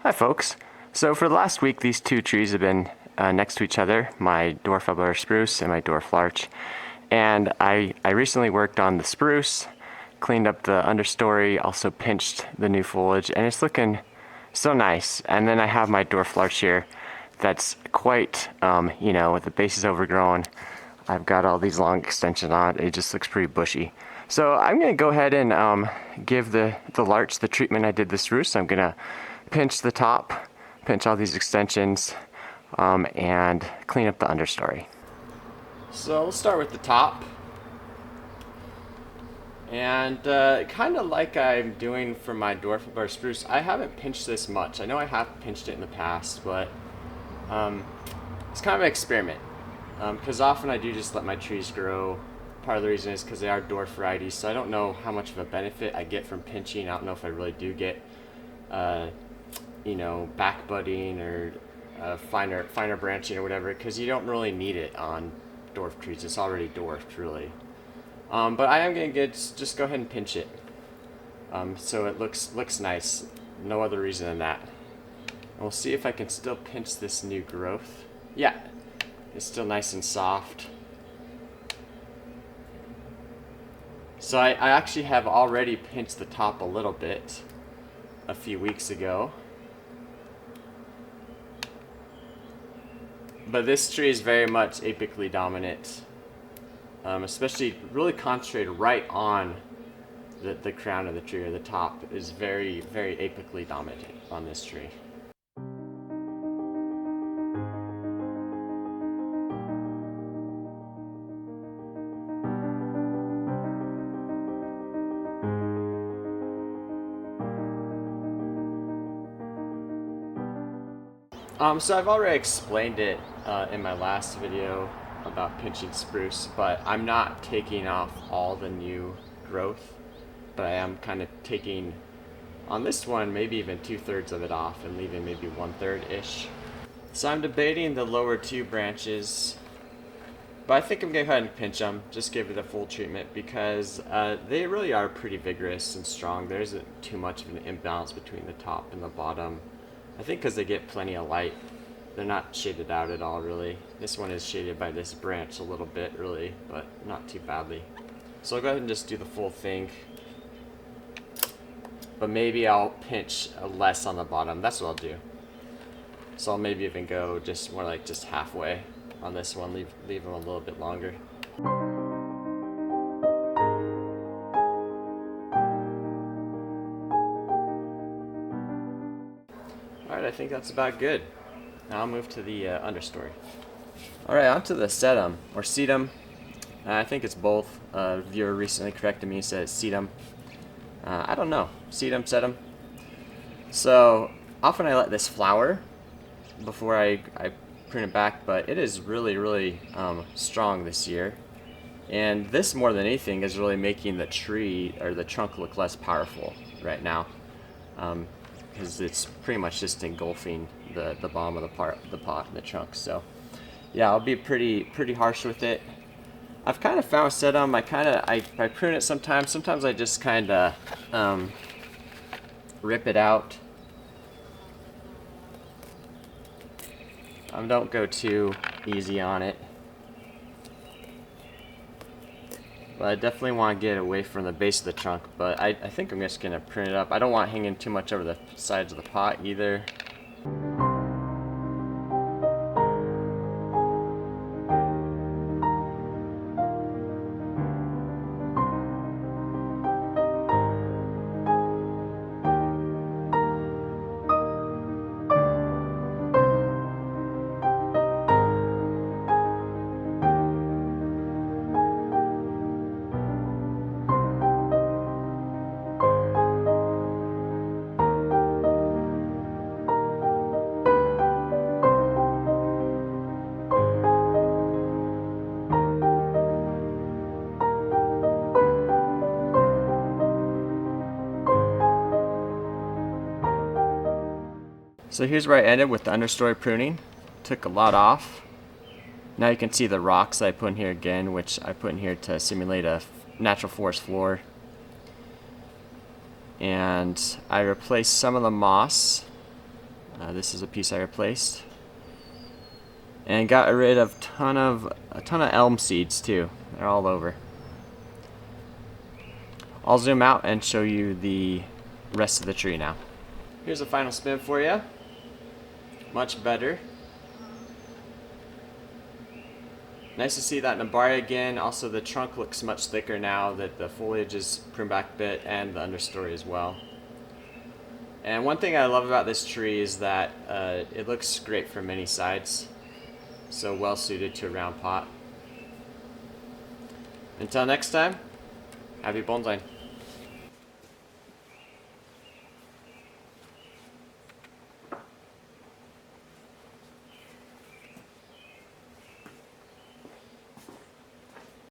Hi folks. So for the last week these two trees have been next to each other, my dwarf Alberta spruce and my dwarf larch. And I recently worked on the spruce, cleaned up the understory, also pinched the new foliage, and it's looking so nice. And then I have my dwarf larch here that's quite, with the base is overgrown. I've got all these long extensions on it. It just looks pretty bushy. So I'm going to go ahead and give the larch the treatment I did the spruce. I'm going to pinch the top, pinch all these extensions, and clean up the understory. So let's start with the top. And kind of like I'm doing for my dwarf Alberta spruce, I haven't pinched this much. I know I have pinched it in the past, but it's kind of an experiment. Because often I do just let my trees grow. Part of the reason is because they are dwarf varieties, so I don't know how much of a benefit I get from pinching. I don't know if I really do get back budding or finer branching or whatever, because you don't really need it on dwarf trees. It's already dwarfed, really. But I am going to just go ahead and pinch it, so it looks nice. No other reason than that. And we'll see if I can still pinch this new growth. Yeah, it's still nice and soft. So I actually have already pinched the top a little bit a few weeks ago. But this tree is very much apically dominant, especially really concentrated right on the crown of the tree, or the top is very, very apically dominant on this tree. So I've already explained it in my last video about pinching spruce, but I'm not taking off all the new growth, but I am kind of taking, on this one, maybe even 2/3 of it off and leaving maybe 1/3-ish. So I'm debating the lower two branches, but I think I'm going to go ahead and pinch them, just give it a full treatment, because they really are pretty vigorous and strong. There isn't too much of an imbalance between the top and the bottom. I think because they get plenty of light. They're not shaded out at all, really. This one is shaded by this branch a little bit, really, but not too badly. So I'll go ahead and just do the full thing. But maybe I'll pinch less on the bottom. That's what I'll do. So I'll maybe even go just more like just halfway on this one, leave them a little bit longer. Alright, I think that's about good. Now I'll move to the understory. Alright, on to the sedum, or sedum. I think it's both. A viewer recently corrected me and said it's sedum. I don't know. Sedum. So, often I let this flower before I prune it back, but it is really, really strong this year. And this, more than anything, is really making the tree, or the trunk, look less powerful right now. Because it's pretty much just engulfing the bottom of the pot and the trunk. So yeah, I'll be pretty harsh with it. I've kind of found sedum, I prune it sometimes I just kind of rip it out. Don't go too easy on it, but I definitely want to get away from the base of the trunk. But I think I'm just going to prune it up. I don't want it hanging too much over the sides of the pot either. So here's where I ended with the understory pruning. Took a lot off. Now you can see the rocks I put in here again, which I put in here to simulate a natural forest floor. And I replaced some of the moss This is a piece I replaced. And got rid of a ton of elm seeds too. They're all over. I'll zoom out and show you the rest of the tree now. Here's a final spin for you. Much better. Nice to see that nabari again. Also, the trunk looks much thicker now that the foliage is pruned back a bit, and the understory as well. And one thing I love about this tree is that it looks great from many sides. So well suited to a round pot. Until next time, happy bonsai.